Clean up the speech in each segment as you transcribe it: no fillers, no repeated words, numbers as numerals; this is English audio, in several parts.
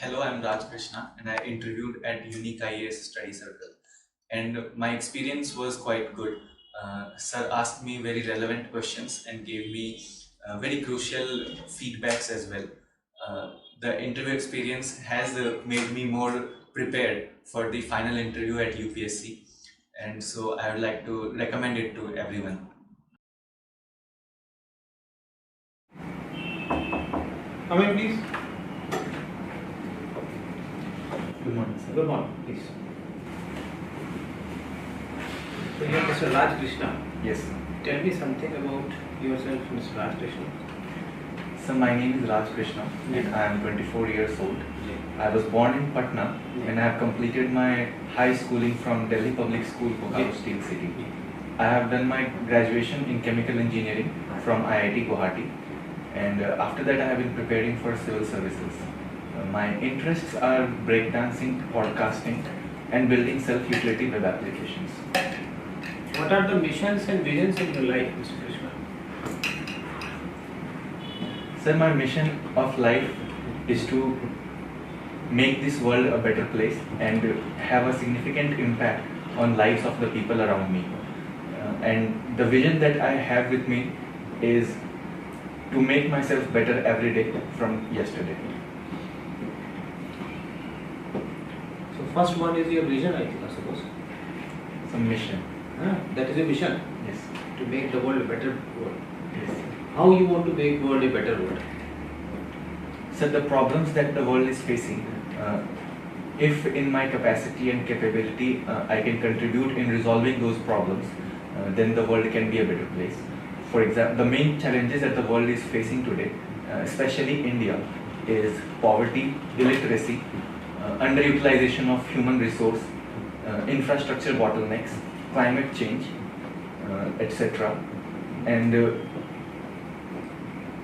Hello, I'm Raj Krishna, and I interviewed at Unique IAS Study Circle. And my experience was quite good. Sir asked me very relevant questions and gave me very crucial feedbacks as well. The interview experience has made me more prepared for the final interview at UPSC, and so I would like to recommend it to everyone. Come in, please. Good morning, sir. Good morning, please. So you are Mr. Raj Krishna. Yes. Tell me something about yourself, Mr. Raj Krishna. So my name is Raj Krishna, and I am 24 years old. I was born in Patna, and I have completed my high schooling from Delhi Public School, Bokaro Steel City. I have done my graduation in chemical engineering from IIT Guwahati, and after that I have been preparing for civil services. My interests are breakdancing, podcasting, and building self-utility web applications. What are the missions and visions in your life, Mr. Krishna? Sir, my mission of life is to make this world a better place and have a significant impact on lives of the people around me. And the vision that I have with me is to make myself better every day from yesterday. So first one is your vision, I think, I suppose. It's a mission. That is a mission. Yes. To make the world a better world. Yes. How you want to make world a better world? So the problems that the world is facing, if in my capacity and capability I can contribute in resolving those problems, then the world can be a better place. For example, the main challenges that the world is facing today, especially India, is poverty, illiteracy, underutilization of human resource, infrastructure bottlenecks, climate change, etc. And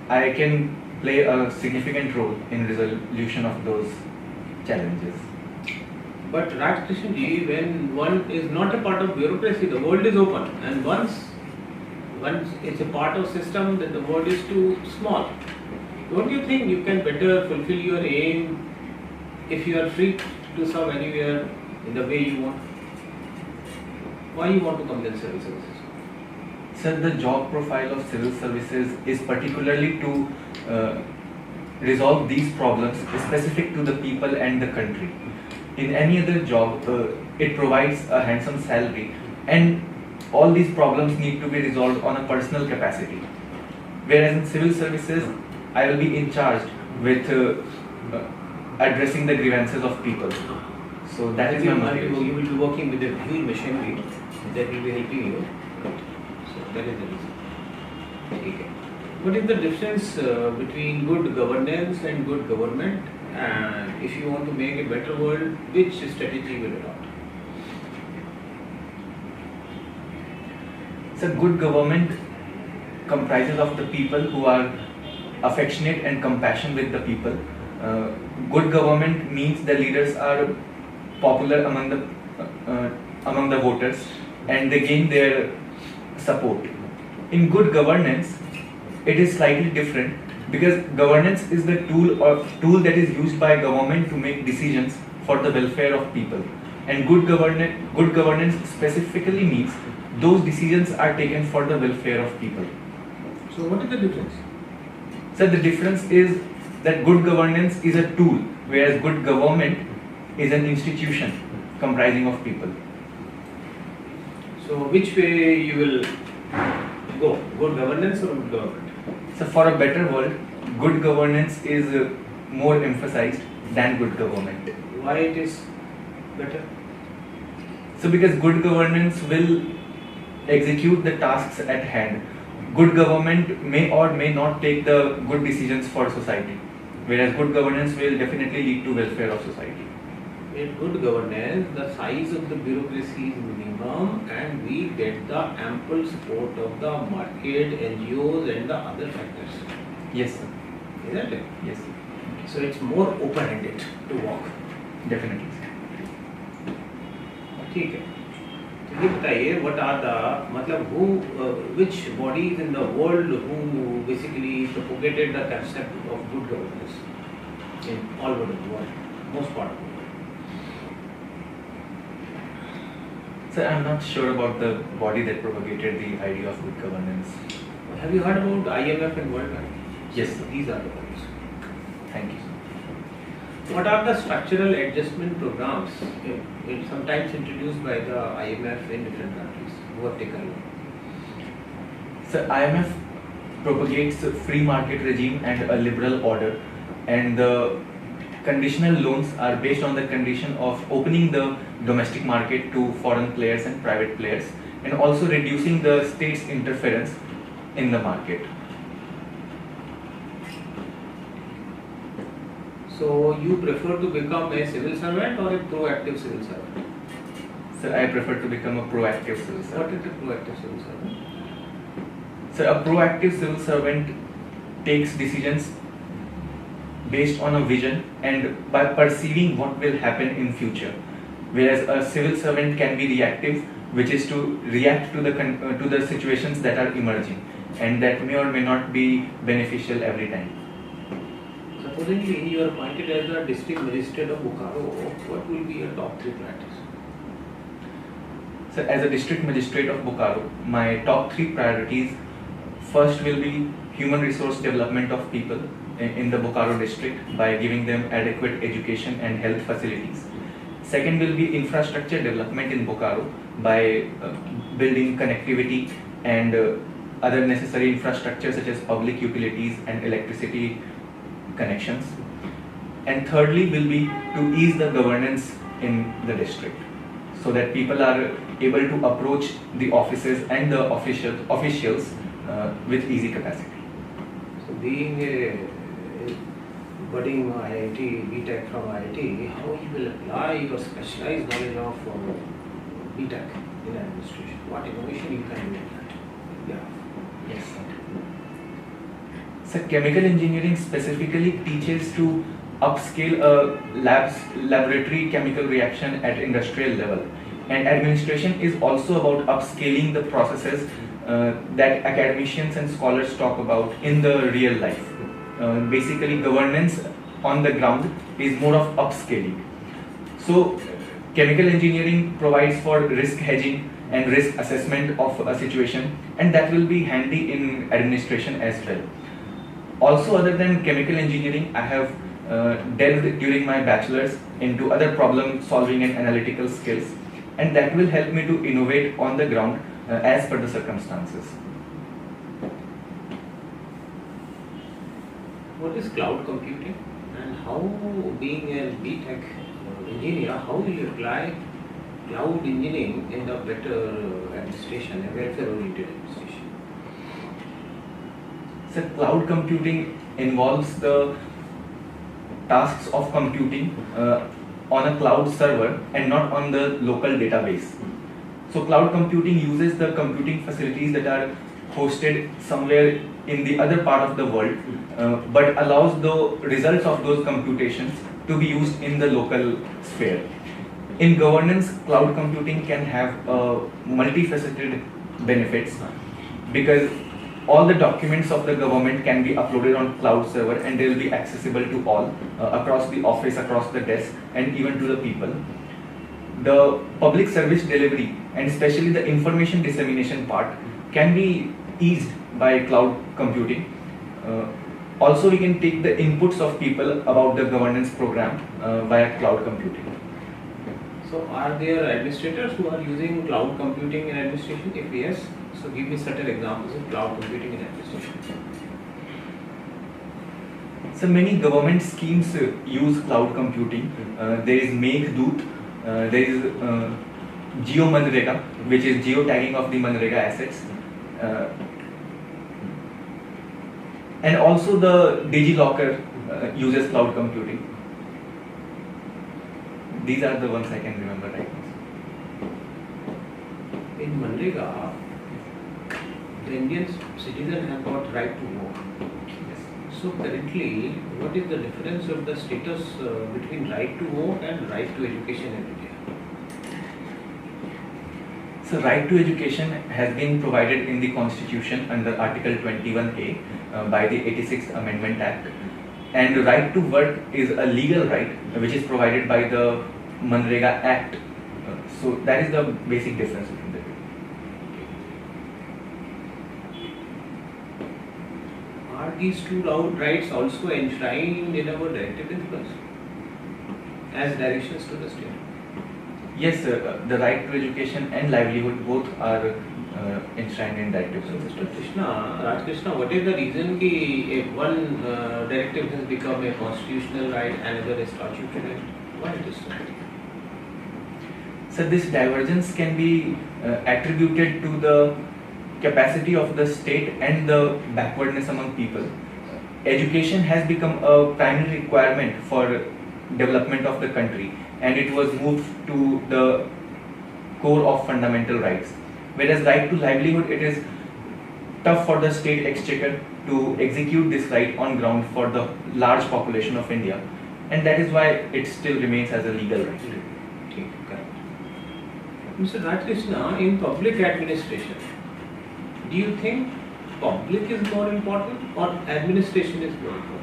I can play a significant role in resolution of those challenges. But Raj Krishna ji, when one is not a part of bureaucracy, the world is open, and once it's a part of system, then the world is too small. Don't you think you can better fulfill your aim if you are free to serve anywhere in the way you want? Why you want to come then civil services? Sir, the job profile of civil services is particularly to resolve these problems specific to the people and the country. In any other job, it provides a handsome salary, and all these problems need to be resolved on a personal capacity. Whereas in civil services, I will be in charge with addressing the grievances of people. So that is my motivation. You will be working with a huge machinery that will be helping you. So that is the reason. Okay. What is the difference between good governance and good government? And if you want to make a better world, which strategy will adopt? So good government comprises of the people who are affectionate and compassionate with the people. Good government means the leaders are popular among the voters, and they gain their support. In good governance, it is slightly different, because governance is the tool that is used by government to make decisions for the welfare of people, and good governance specifically means those decisions are taken for the welfare of people. So what is the difference? So the difference is that good governance is a tool, whereas good government is an institution comprising of people. So which way you will go? Good governance or good government? So for a better world, good governance is more emphasized than good government. Why it is better? So because good governance will execute the tasks at hand. Good government may or may not take the good decisions for society, whereas good governance will definitely lead to welfare of society. In good governance, the size of the bureaucracy is minimum, and we get the ample support of the market, NGOs and the other factors. Yes, sir. Isn't it? Yes, sir. So it's more open-ended to walk. Definitely. ठीक है. तो ये बताइए, what are the which bodies in the world who basically propagated the concept of good governance in all over the world? most part of it. So I'm not sure about the body that propagated the idea of good governance. Have you heard about IMF and World Bank? Yes. So these are the ones. Thank you. What are the structural adjustment programs sometimes introduced by the IMF in different countries who have taken loan? So IMF propagates a free market regime and a liberal order, and the conditional loans are based on the condition of opening the domestic market to foreign players and private players, and also reducing the state's interference in the market. So you prefer to become a civil servant or a proactive civil servant? So I prefer to become a proactive civil What servant. is a proactive civil servant? So a proactive civil servant takes decisions based on a vision and by perceiving what will happen in future, whereas a civil servant can be reactive, which is to react to the situations that are emerging, and that may or may not be beneficial every time. Supposingly you are appointed as the district magistrate of Bokaro, what will be your top 3 priorities? So as a district magistrate of Bokaro, my top 3 priorities first will be human resource development of people in the Bokaro district by giving them adequate education and health facilities. Second will be infrastructure development in Bokaro by building connectivity and other necessary infrastructure such as public utilities and electricity connections. And thirdly will be to ease the governance in the district so that people are able to approach the offices and the officials with easy capacity. So being a budding IIT, BTech from IIT, how you will apply your specialized knowledge of BTech in administration? What innovation you can do in that? Yeah. Yes. So chemical engineering specifically teaches to upscale a laboratory chemical reaction at industrial level, and administration is also about upscaling the processes that academicians and scholars talk about in the real life. Basically, governance on the ground is more of upscaling. So chemical engineering provides for risk hedging and risk assessment of a situation, and that will be handy in administration as well. Also, other than chemical engineering, I have delved during my bachelor's into other problem solving and analytical skills, and that will help me to innovate on the ground as per the circumstances. What is cloud computing, and how, being a BTech engineer, how will you apply cloud engineering in the better administration, a welfare-oriented administration? So cloud computing involves the tasks of computing on a cloud server and not on the local database. So cloud computing uses the computing facilities that are hosted somewhere in the other part of the world, but allows the results of those computations to be used in the local sphere. In governance, cloud computing can have multifaceted benefits because all the documents of the government can be uploaded on cloud server and they will be accessible to all across the office, across the desk, and even to the people. The public service delivery and especially the information dissemination part can be eased by cloud computing. Also, we can take the inputs of people about the governance program via cloud computing. So are there administrators who are using cloud computing in administration? If yes, so give me certain examples of cloud computing in administration. So many government schemes use cloud computing. There is Meghdoot, there is Geo Manrega, which is geotagging of the Manrega assets, and also the DigiLocker uses cloud computing. These are the ones I can remember right now. In Manrega, the Indian citizen have got right to vote. Yes. So currently, what is the difference of the status between right to vote and right to education in India? So right to education has been provided in the Constitution under Article 21A by the 86th Amendment Act, and right to work is a legal right which is provided by the Manrega Act. So that is the basic difference between the two. Are these two rights also enshrined in our directive principles as directions to the state? Yes, the right to education and livelihood both are enshrined in directive So, principles. Mr. Krishna, Raj Krishna, what is the reason कि if one directive has become a constitutional right, another a statutory right? Why it is so? So this divergence can be attributed to the capacity of the state and the backwardness among people. Education has become a primary requirement for development of the country, and it was moved to the core of fundamental rights. Whereas right to livelihood, it is tough for the state exchequer to execute this right on ground for the large population of India, and that is why it still remains as a legal right. Okay, correct. Mr. Raj Krishna, in public administration, do you think public is more important or administration is more important?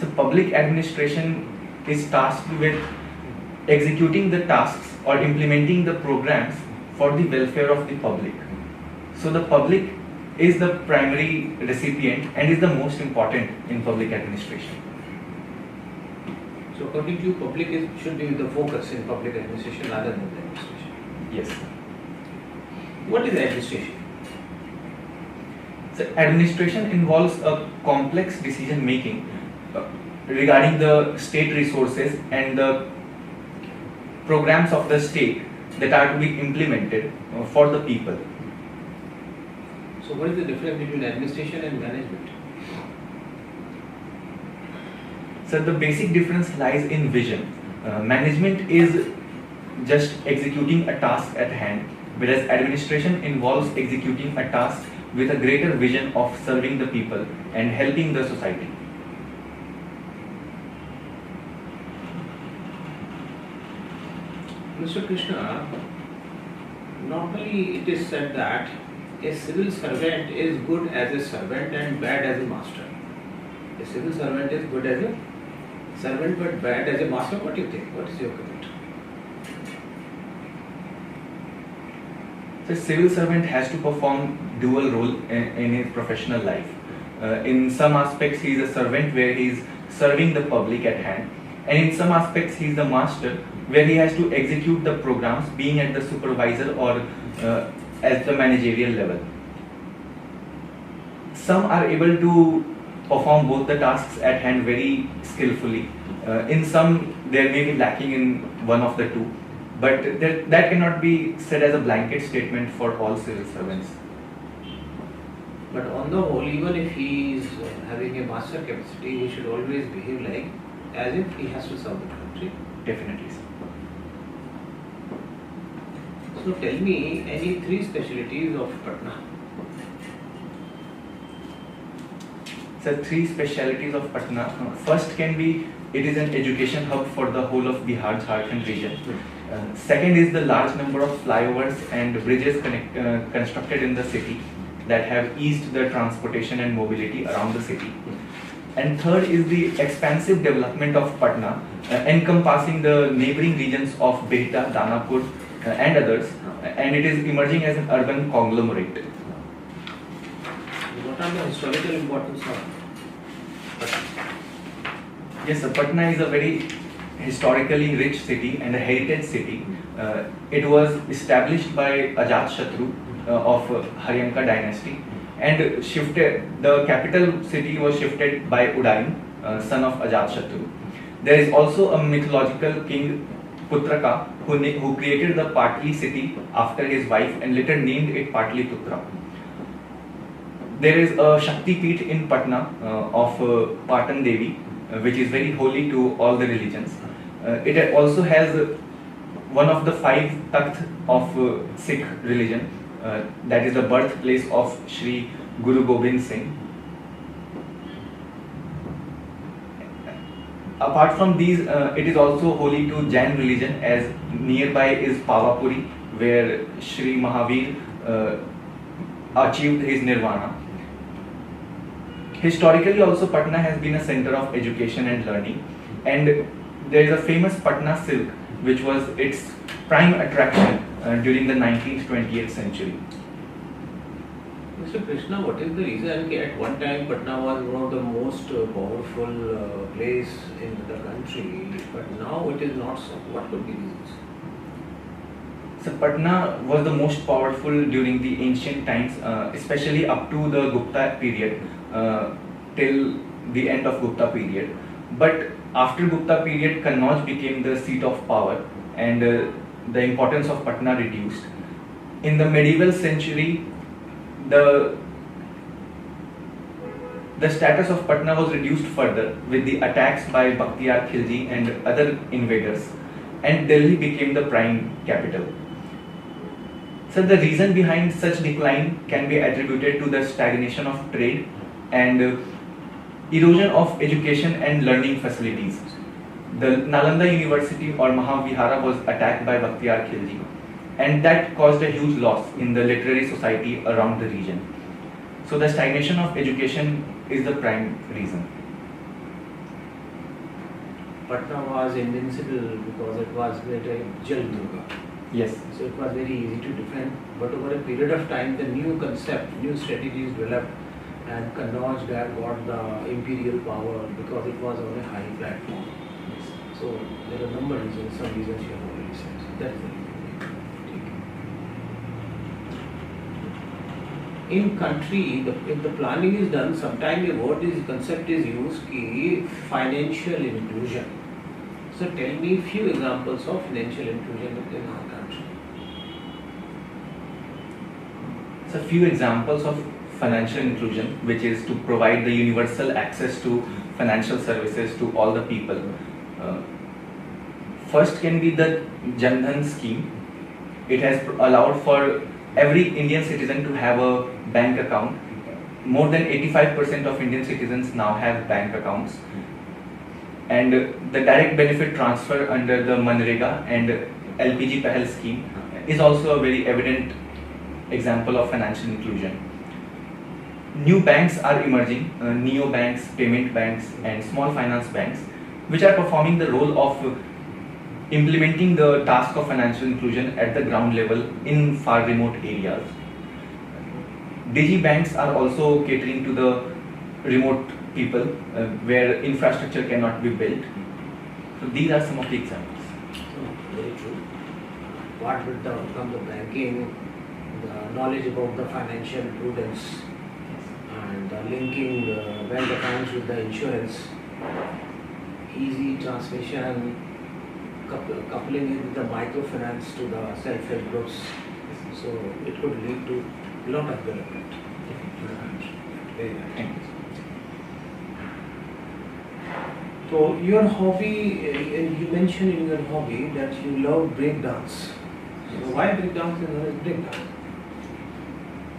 So public administration is tasked with executing the tasks or implementing the programs for the welfare of the public. So the public is the primary recipient and is the most important in public administration. So according to you, public should be the focus in public administration rather than the administration. Yes. What is administration? So administration involves a complex decision making regarding the state resources and the programs of the state that are to be implemented for the people. So what is the difference between administration and management? So the basic difference lies in vision. Management is just executing a task at hand, whereas administration involves executing a task with a greater vision of serving the people and helping the society. Mr. Krishna, normally it is said that a civil servant is good as a servant and bad as a master. A civil servant is good as a servant but bad as a master. What do you think? What is your comment? The civil servant has to perform dual role in his professional life. In some aspects he is a servant where he is serving the public at hand, and in some aspects he is the master where he has to execute the programs, being at the supervisor or at the managerial level. Some are able to perform both the tasks at hand very skillfully. In some there may be lacking in one of the two, but that cannot be said as a blanket statement for all civil servants. But on the whole, even if he is having a master capacity, he should always behave like as if he has to serve the country. Definitely. So tell me any three specialties of Patna. So three specialities of Patna. First can be, it is an education hub for the whole of Bihar, Jharkhand region. Second is the large number of flyovers and bridges constructed in the city that have eased the transportation and mobility around the city. And third is the expansive development of Patna, encompassing the neighboring regions of Behta, Danapur and others, and it is emerging as an urban conglomerate. What are the historical importance of Patna? Yes, Patna is a very historically rich city and a heritage city. It was established by Ajat-Shatru of Haryanka dynasty, and the capital city was shifted by Udayin, son of Ajat-Shatru. There is also a mythological king Putraka who created the Patli city after his wife and later named it Patliputra. There is a Shakti Peeth in Patna of Patan Devi, which is very holy to all the religions. It also has one of the 5 Takht of Sikh religion, that is the birthplace of Shri Guru Gobind Singh. Apart from these, it is also holy to Jain religion, as nearby is Pavapuri, where Shri Mahavir achieved his nirvana. Historically also Patna has been a center of education and learning, and there is a famous Patna silk which was its prime attraction during the 19th-20th century. Mr. Krishna, what is the reason at one time Patna was one of the most powerful place in the country, but now it is not so? What could be the reasons? So Patna was the most powerful during the ancient times, especially up to the Gupta period, till the end of Gupta period. But after Gupta period, Kannauj became the seat of power, and the importance of Patna reduced. In the medieval century, the status of Patna was reduced further with the attacks by Bakhtiyar Khilji and other invaders, and Delhi became the prime capital. So the reason behind such decline can be attributed to the stagnation of trade and erosion of education and learning facilities. The Nalanda University or Mahavihara was attacked by Bakhtiyar Khilji, and that caused a huge loss in the literary society around the region. So the stagnation of education is the prime reason. Patna was invincible because it was with a Jal Durga. Yes. So it was very easy to defend, but over a period of time, the new concept, new strategies developed, and Kannauj got the imperial power because it was on a high platform. So there are a number of reasons, some reasons you have already said. So that is the reason. In country, if the planning is done, sometimes a word concept is used, ki financial inclusion. So tell me few examples of financial inclusion in our country. So few examples of financial inclusion, which is to provide the universal access to financial services to all the people. First can be the Jan Dhan scheme. It has allowed for every Indian citizen to have a bank account. More than 85% of Indian citizens now have bank accounts. And the direct benefit transfer under the Manrega and LPG Pahal scheme is also a very evident example of financial inclusion. New banks are emerging, neo banks, payment banks and small finance banks, which are performing the role of implementing the task of financial inclusion at the ground level in far remote areas. Digi banks are also catering to the remote people where infrastructure cannot be built. So these are some of the examples. Very true. What will become the banking, the knowledge about the financial prudence, and the linking bank accounts with the insurance, easy transmission, coupling it with the microfinance to the self-help groups. So it could lead to a lot of development in the country. Very nice. Thank you. So your hobby, and you mentioned in your hobby that you love breakdance. So why breakdance is known as breakdance?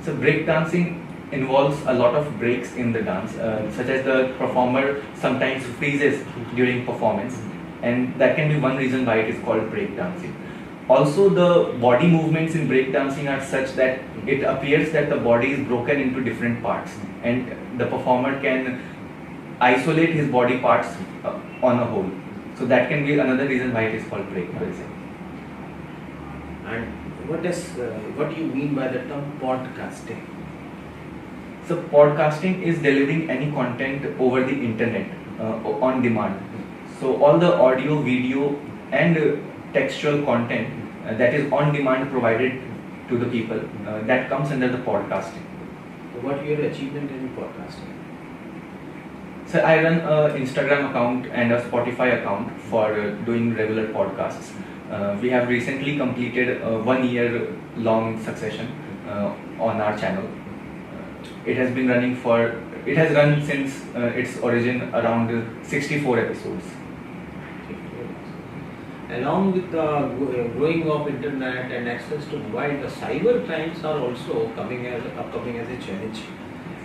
So breakdancing involves a lot of breaks in the dance, such as the performer sometimes freezes during performance, and that can be one reason why it is called breakdancing. Also, the body movements in breakdancing are such that it appears that the body is broken into different parts, and the performer can isolate his body parts on a whole. So that can be another reason why it is called breakdancing. And what do you mean by the term podcasting? So podcasting is delivering any content over the internet on demand. So all the audio, video and textual content that is on demand provided to the people, that comes under the podcasting. So what is your achievement in podcasting? So I run an Instagram account and a Spotify account for doing regular podcasts. We have recently completed a 1 year long succession on our channel. It has run since its origin around 64 episodes. Along with the growing of internet and access to mobile, the cyber crimes are also upcoming as a challenge.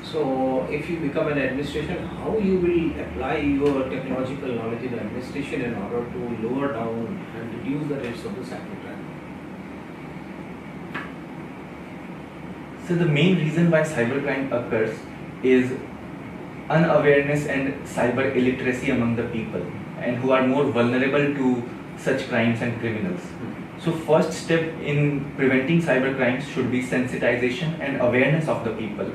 So if you become an administration, how you will apply your technological knowledge in administration in order to lower down and reduce the rates of the cybercrime? So the main reason why cybercrime occurs is unawareness and cyber illiteracy among the people, and who are more vulnerable to such crimes and criminals. So first step in preventing cyber crimes should be sensitization and awareness of the people.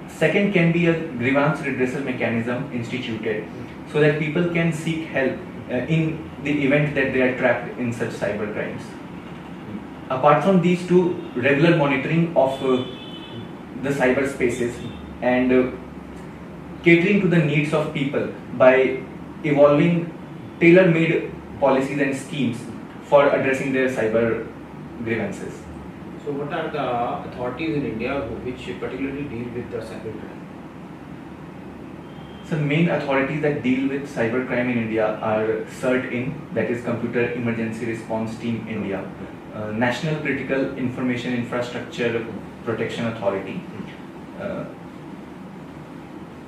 Second can be a grievance redressal mechanism instituted so that people can seek help in the event that they are trapped in such cyber crimes. Apart from these two, regular monitoring of the cyber spaces and catering to the needs of people by evolving tailor-made policies and schemes for addressing their cyber grievances. So what are the authorities in India which particularly deal with the cybercrime? So main authorities that deal with cybercrime in India are CERT-IN, that is Computer Emergency Response Team India, National Critical Information Infrastructure Protection Authority.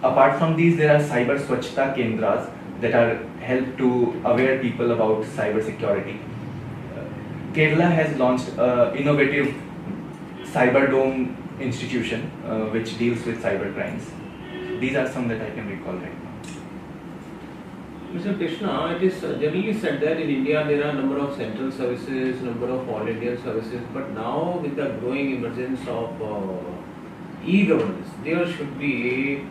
Apart from these, there are cyber swachhta kendras that are help to aware people about cyber security. Kerala has launched innovative cyber dome institution which deals with cyber crimes. These are some that I can recall right now. Mr. Krishna, it is generally said that in India there are a number of central services, number of all Indian services, but now with the growing emergence of e-governance, there should be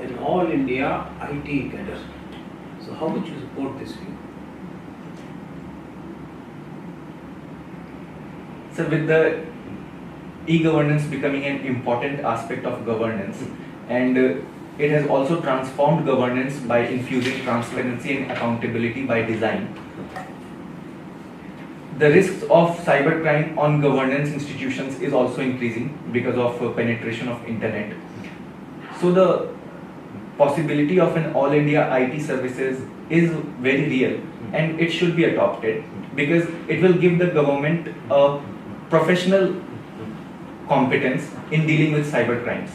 an all India IT cadre. So how would you support this view? So with the e-governance becoming an important aspect of governance, and it has also transformed governance by infusing transparency and accountability by design. The risks of cybercrime on governance institutions is also increasing because of penetration of internet. So the possibility of an all India IT services is very real, and it should be adopted because it will give the government a professional competence in dealing with cyber crimes.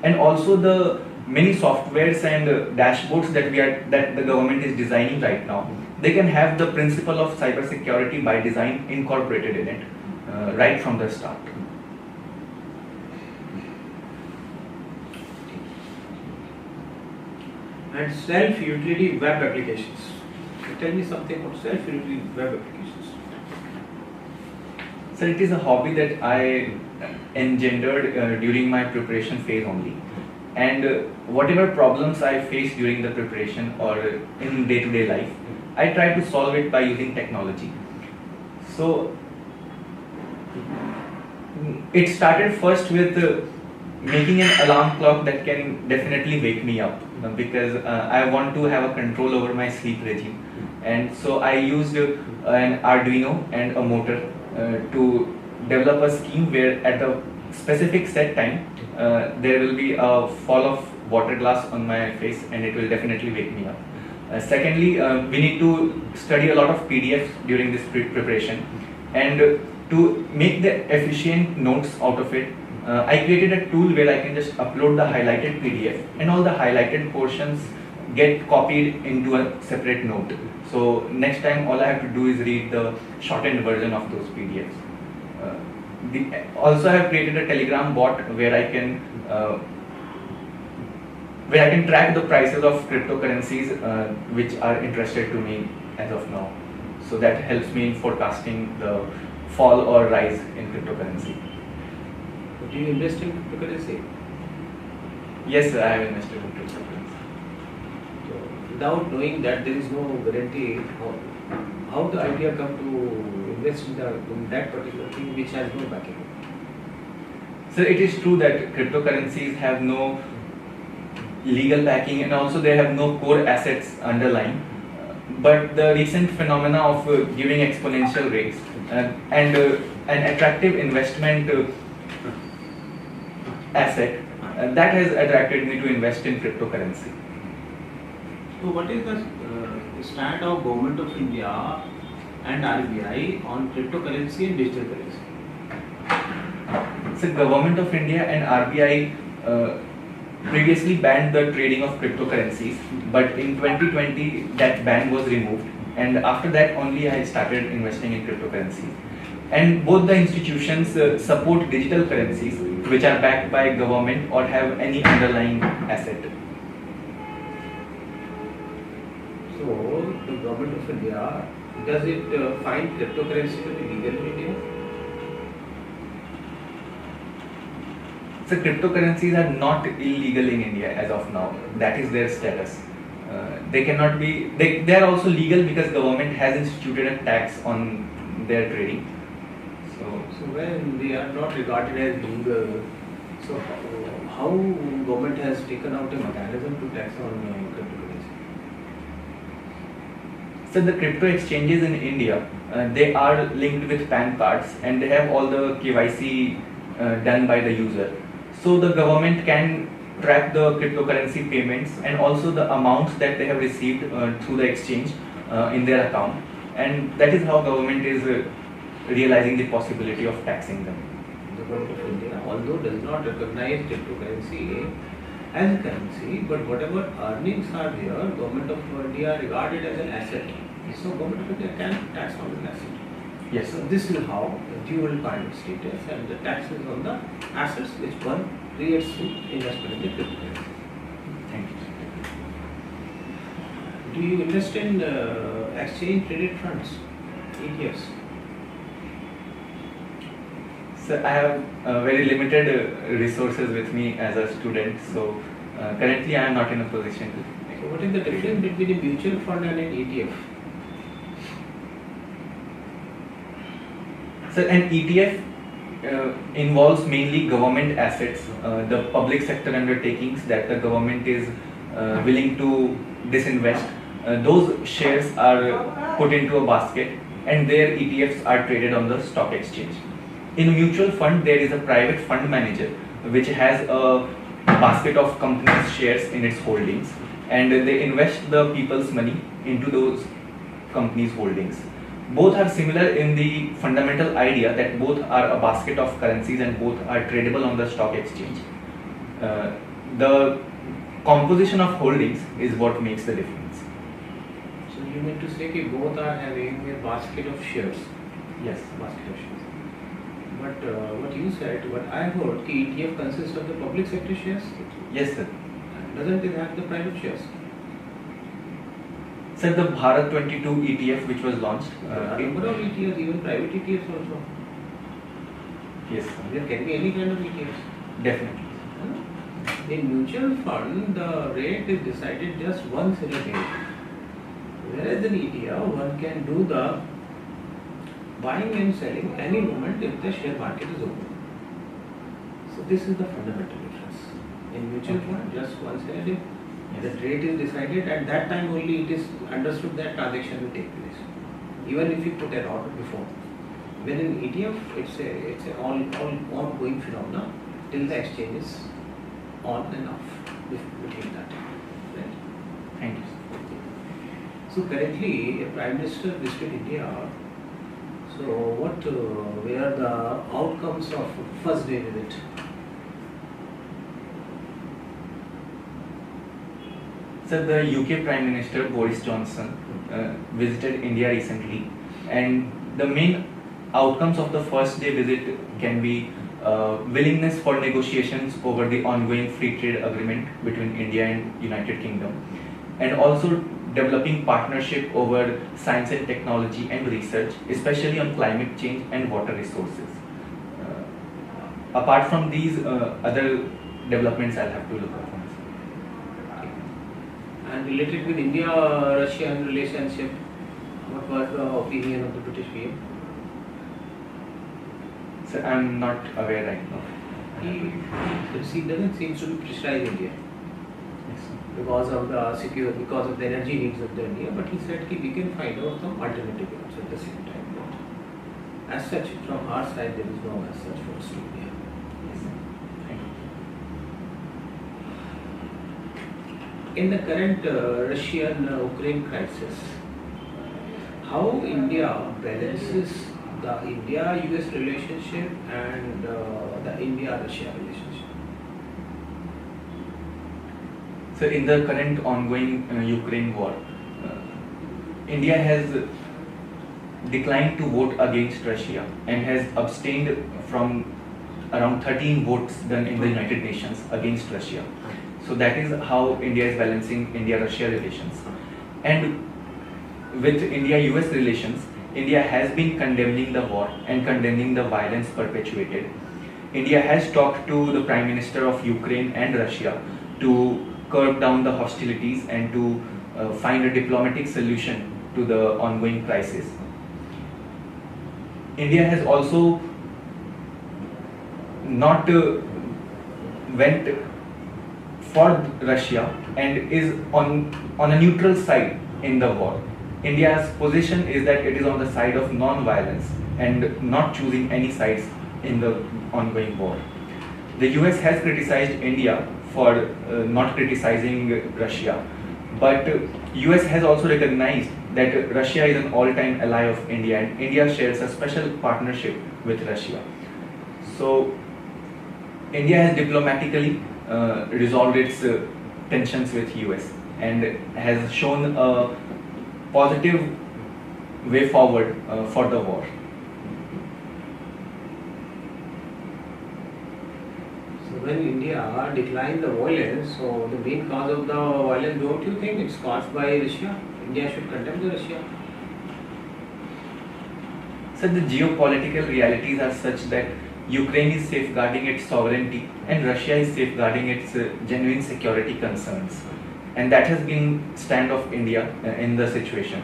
And also the many softwares and dashboards that the government is designing right now, they can have the principle of cyber security by design incorporated in it right from the start. And self-utility web applications. So tell me something about self-utility web applications. So it is a hobby that I engendered during my preparation phase only. And whatever problems I face during the preparation or in day-to-day life, I try to solve it by using technology. So it started first with making an alarm clock that can definitely wake me up because I want to have a control over my sleep regime. And so I used an Arduino and a motor to develop a scheme where at a specific set time there will be a fall of water glass on my face and it will definitely wake me up. Secondly, we need to study a lot of PDFs during this preparation, and to make the efficient notes out of it, I created a tool where I can just upload the highlighted PDF and all the highlighted portions get copied into a separate note. So next time all I have to do is read the shortened version of those PDFs. Also I have created a Telegram bot where I can track the prices of cryptocurrencies which are interested to me as of now. So that helps me in forecasting the fall or rise in cryptocurrency. Do you invest in cryptocurrency? Yes, sir, I have invested in cryptocurrency. So without knowing that there is no guarantee, how the idea come to invest in that particular thing which has no backing? So it is true that cryptocurrencies have no legal backing and also they have no core assets underlying. But the recent phenomena of giving exponential rates and an attractive investment asset that has attracted me to invest in cryptocurrency. So what is the stand of Government of India and RBI on cryptocurrency and digital currency? So Government of India and RBI previously banned the trading of cryptocurrencies, but in 2020 that ban was removed, and after that only I started investing in cryptocurrencies. And both the institutions support digital currencies which are backed by government or have any underlying asset. So, the government of India, does it find cryptocurrency to be legal in India? So cryptocurrencies are not illegal in India as of now. That is their status. They cannot be. They are also legal because government has instituted a tax on their trading. So when they are not regarded as legal, so how government has taken out a mechanism to tax on cryptocurrency? So the crypto exchanges in India, they are linked with PAN cards and they have all the KYC done by the user. So the government can track the cryptocurrency payments and also the amounts that they have received through the exchange in their account, and that is how government is realizing the possibility of taxing them. The government of India, although does not recognize cryptocurrency as a currency, but whatever earnings are there, government of India regarded as an asset. So government of India can tax on an asset. Yes. So this is how the dual kind of status and the taxes on the assets which one creates through investment in the cryptocurrency. Thank you. Do you invest in exchange traded funds, ETFs? So I have very limited resources with me as a student, so currently I am not in a position to. So what is the difference between a mutual fund and an ETF? So an ETF involves mainly government assets, the public sector undertakings that the government is willing to disinvest. Those shares are put into a basket and their ETFs are traded on the stock exchange. In a mutual fund, there is a private fund manager which has a basket of companies' shares in its holdings, and they invest the people's money into those companies' holdings. Both are similar in the fundamental idea that both are a basket of currencies and both are tradable on the stock exchange. The composition of holdings is what makes the difference. So you mean to say that both are having a basket of shares? Yes. Basket of shares. But what you said, what I heard, the ETF consists of the public sector shares? Yes, sir. Doesn't it have the private shares? Sir, the Bharat 22 ETF which was launched. Number of ETFs, even private ETFs also. Yes, sir. There can be any kind of ETFs. Definitely. In mutual fund, the rate is decided just once in a day. Whereas in ETF, one can do the buying and selling any moment if the share market is open. So this is the fundamental difference. In mutual fund, just once in a day. The rate is decided at that time only it is understood that transaction will take place. Even if you put an order before. When in ETF, it's a ongoing phenomena till the exchange is on and off between that. Right? Thank you. So currently, a Prime Minister visited India. So what were the outcomes of first day visit? So the UK Prime Minister Boris Johnson visited India recently, and the main outcomes of the first day visit can be willingness for negotiations over the ongoing free trade agreement between India and United Kingdom, and also developing partnership over science and technology and research, especially on climate change and water resources. Apart from these other developments, I'll have to look up. And related with India-Russia relationship, what was the opinion of the British PM? So I'm not aware right now. He doesn't seem to criticize India Yes. because of the energy needs of the India, but he said we can find out some alternative also at the same time. But as such, from our side, there is no as such force to India. Yes. Thank you. In the current Russian-Ukraine crisis, how India balances the India-US relationship and the India-Russia relationship? So in the current ongoing Ukraine war, India has declined to vote against Russia and has abstained from around 13 votes done in the United Nations against Russia. So that is how India is balancing India-Russia relations. And with India-US relations, India has been condemning the war and condemning the violence perpetuated. India has talked to the Prime Minister of Ukraine and Russia to curb down the hostilities and to find a diplomatic solution to the ongoing crisis. India has also not went for Russia and is on a neutral side in the war. India's position is that it is on the side of non-violence and not choosing any sides in the ongoing war. The US has criticized India for not criticizing Russia, but US has also recognized that Russia is an all-time ally of India and India shares a special partnership with Russia. So India has diplomatically resolved its tensions with US and has shown a positive way forward for the war. So when India declined the violence, so the main cause of the violence, don't you think it's caused by Russia? India should condemn the Russia. So the geopolitical realities are such that Ukraine is safeguarding its sovereignty and Russia is safeguarding its genuine security concerns. And that has been stand of India in the situation.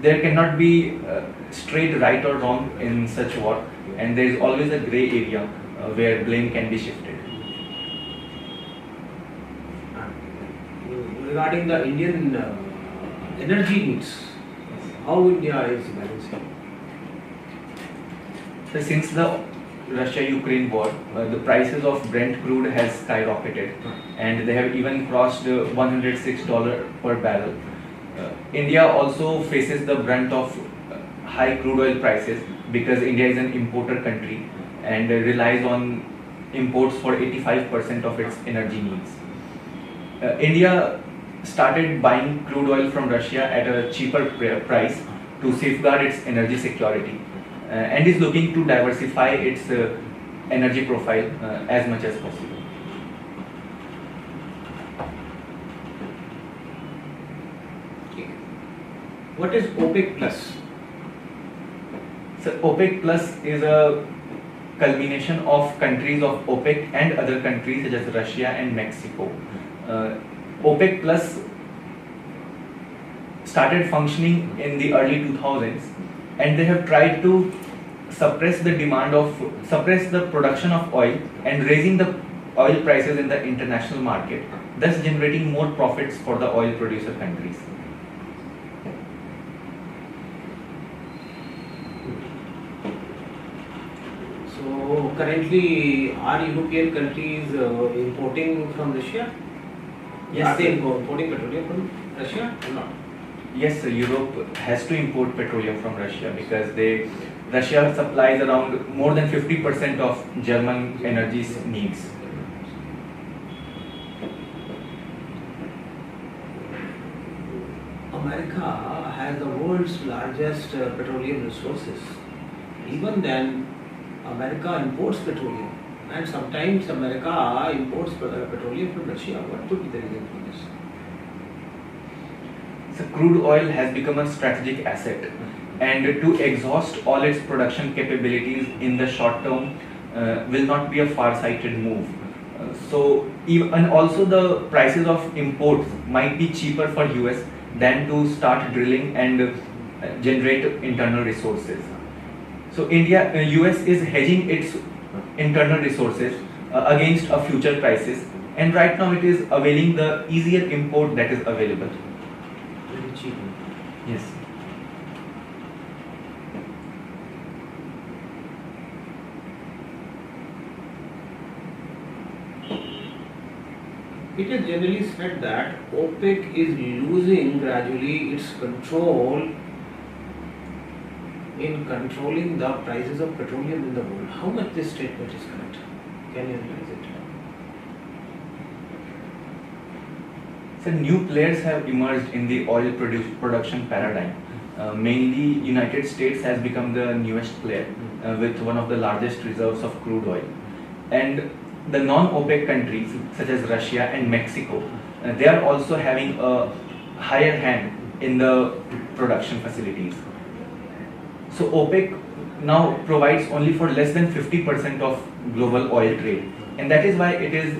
There cannot be straight right or wrong in such war, and there is always a grey area where blame can be shifted. Regarding the Indian energy needs, how India is balancing? So since the Russia-Ukraine war, the prices of Brent crude has skyrocketed and they have even crossed $106 per barrel. India also faces the brunt of high crude oil prices because India is an importer country and relies on imports for 85% of its energy needs. India started buying crude oil from Russia at a cheaper price to safeguard its energy security and is looking to diversify its energy profile as much as possible. What is OPEC Plus? So OPEC Plus is a culmination of countries of OPEC and other countries such as Russia and Mexico. OPEC Plus started functioning in the early 2000s and they have tried to suppress the production of oil and raising the oil prices in the international market, thus generating more profits for the oil producer countries. So currently, are European countries importing from Russia? Yes, are they importing petroleum from Russia or not? Yes, Europe has to import petroleum from Russia because Russia supplies around more than 50% of German energy needs. America has the world's largest petroleum resources. Even then, America imports petroleum, and sometimes America imports petroleum from Russia. What could be the reason for this? So crude oil has become a strategic asset, and to exhaust all its production capabilities in the short term will not be a far-sighted move. And also the prices of imports might be cheaper for US than to start drilling and generate internal resources. So US is hedging its internal resources against a future crisis, and right now it is availing the easier import that is available. Very cheap. Yes. It is generally said that OPEC is losing gradually its control in controlling the prices of petroleum in the world. How much this statement is correct? Can you analyze it? So new players have emerged in the oil production paradigm. Mainly, United States has become the newest player with one of the largest reserves of crude oil. And the non-OPEC countries such as Russia and Mexico, they are also having a higher hand in the production facilities. So OPEC now provides only for less than 50% of global oil trade, and that is why it is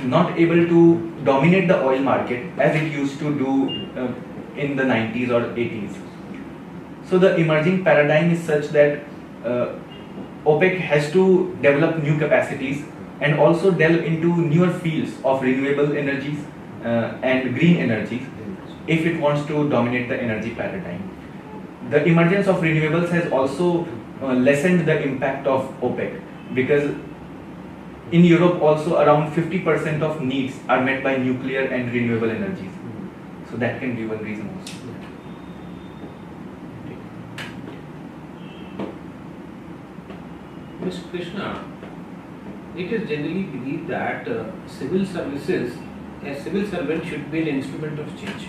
not able to dominate the oil market as it used to do in the 90s or 80s. So the emerging paradigm is such that OPEC has to develop new capacities and also delve into newer fields of renewable energies and green energies if it wants to dominate the energy paradigm. The emergence of renewables has also lessened the impact of OPEC, because in Europe also around 50% of needs are met by nuclear and renewable energies. So that can be one reason also. Mr. Krishna, it is generally believed that civil services, a civil servant should be an instrument of change.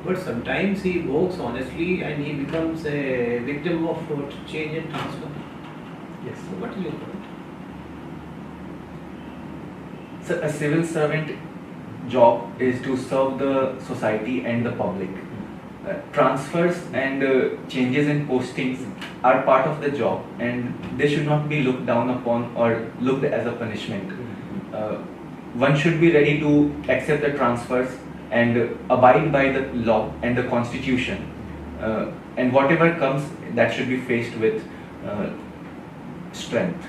But sometimes he works honestly and he becomes a victim of change and transfer. Yes. So what is your point? So a civil servant job is to serve the society and the public. Transfers and changes in postings are part of the job, and they should not be looked down upon or looked as a punishment. One should be ready to accept the transfers and abide by the law and the constitution, and whatever comes, that should be faced with strength.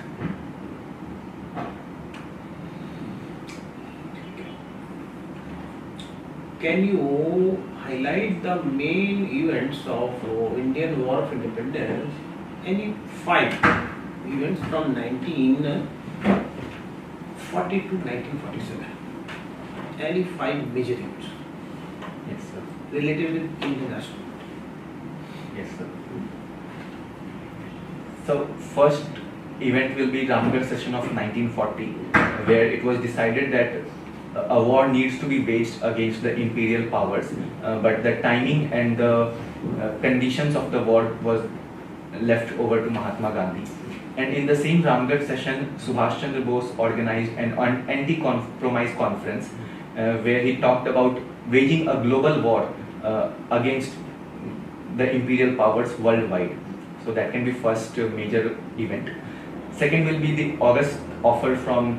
Can you highlight the main events of Indian War of Independence? Any 5 events from 1940 to 1947? Any 5 major events Yes, sir. related with Indian national? Yes, sir. So first event will be Ramgarh session of 1940, where it was decided that a war needs to be waged against the imperial powers, but the timing and the conditions of the war was left over to Mahatma Gandhi. And in the same Ramgarh session, Subhash Chandra Bose organized an anti-compromise conference where he talked about waging a global war against the imperial powers worldwide. So that can be first major event. Second will be the August offer from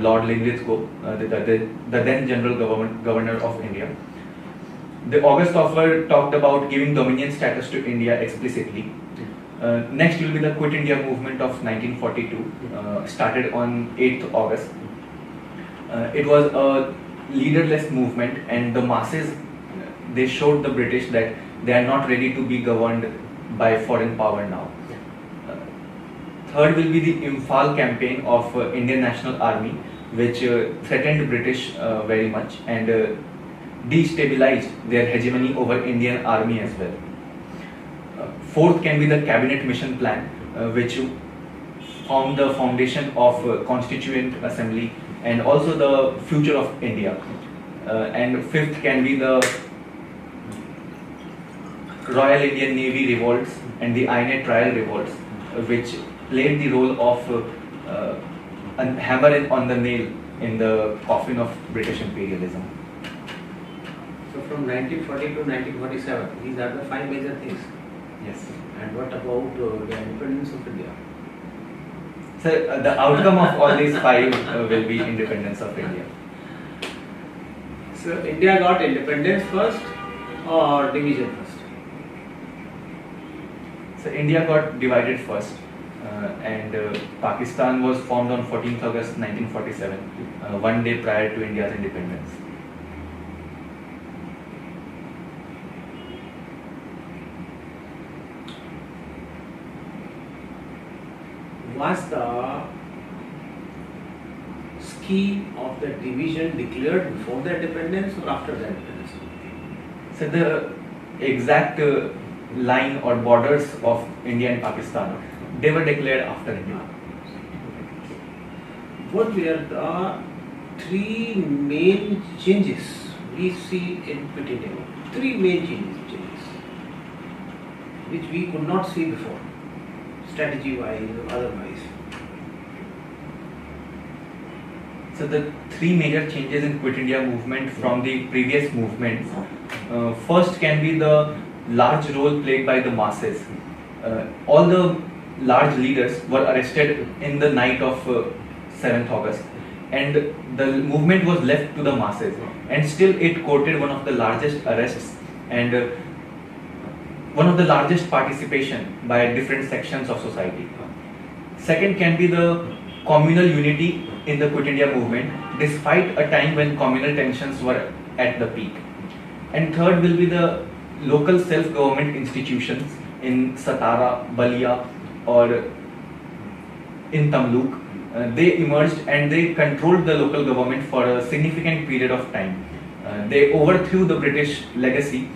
Lord Linlithgow, the then General Governor of India. The August offer talked about giving dominion status to India explicitly. Next will be the Quit India movement of 1942, started on 8th August. It was a leaderless movement, and the masses, they showed the British that they are not ready to be governed by foreign power now. Third will be the Imphal campaign of Indian National Army, which threatened British very much and destabilized their hegemony over Indian Army as well. Fourth can be the Cabinet Mission Plan, which formed the foundation of Constituent Assembly and also the future of India. And fifth can be the Royal Indian Navy revolts and the INA trial revolts, which played the role of a hammer on the nail in the coffin of British imperialism. So from 1940 to 1947, these are the 5 major things. Yes. And what about the independence of India? So the outcome of all these 5 will be independence of India. So India got independence first or division first? So India got divided first, and Pakistan was formed on 14th August 1947, one day prior to India's independence. Was the scheme of the division declared before the independence or after the independence? So the exact line or borders of India and Pakistan, they were declared after independence. What were the 3 main changes we see in Quit India? 3 main changes. which we could not see before, strategy wise or otherwise? So the three major changes in Quit India movement from the previous movements. First can be the large role played by the masses. All the large leaders were arrested in the night of 7th August, and the movement was left to the masses, and still it quoted one of the largest arrests and one of the largest participation by different sections of society. Second can be the communal unity in the Quit India movement despite a time when communal tensions were at the peak. And third will be the local self-government institutions in Satara, Balia or in Tamluk. They emerged and they controlled the local government for a significant period of time. They overthrew the British legacy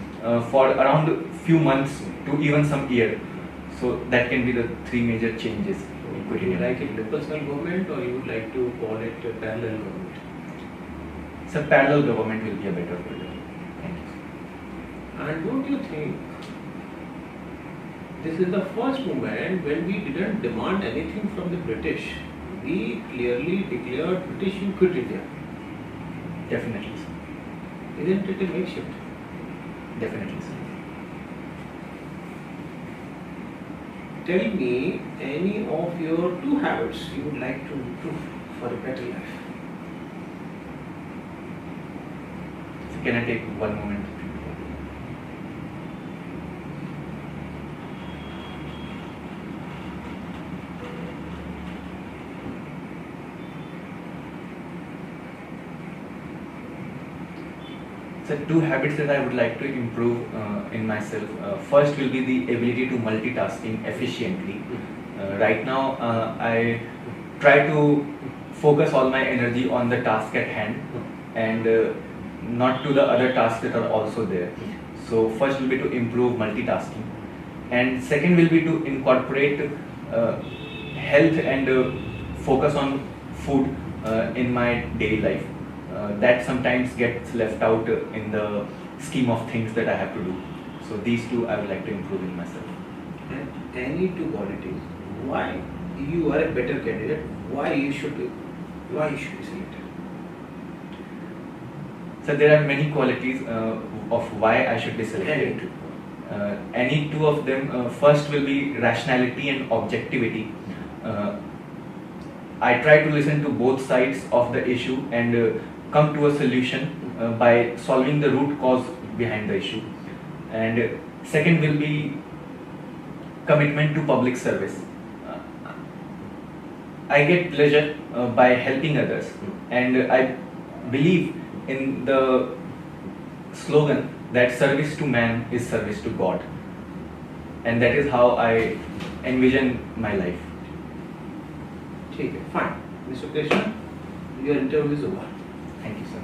for around a few months to even some year. So that can be the three major changes. Would you like it local self-government or you would like to call it a parallel government? So parallel government will be a better word. Thank you. And don't you think this is the first movement when we didn't demand anything from the British? We clearly declared British in Quit India. Definitely. Isn't it a makeshift? Definitely. Tell me any of your 2 habits you would like to improve for a better life. So can I take one moment? So 2 habits that I would like to improve in myself. First will be the ability to multitasking efficiently. Right now, I try to focus all my energy on the task at hand and not to the other tasks that are also there. So first will be to improve multitasking, and second will be to incorporate health and focus on food in my daily life. That sometimes gets left out in the scheme of things that I have to do. So these 2 I would like to improve in myself. And any 2 qualities, why you are a better candidate, why you should be selected? So there are many qualities of why I should be selected. Any 2 of them. First will be rationality and objectivity. I try to listen to both sides of the issue and come to a solution by solving the root cause behind the issue. And second will be commitment to public service. I get pleasure by helping others, and I believe in the slogan that service to man is service to God, and that is how I envision my life. Okay, fine. Mr. Krishna, your interview is over. Thank you, sir.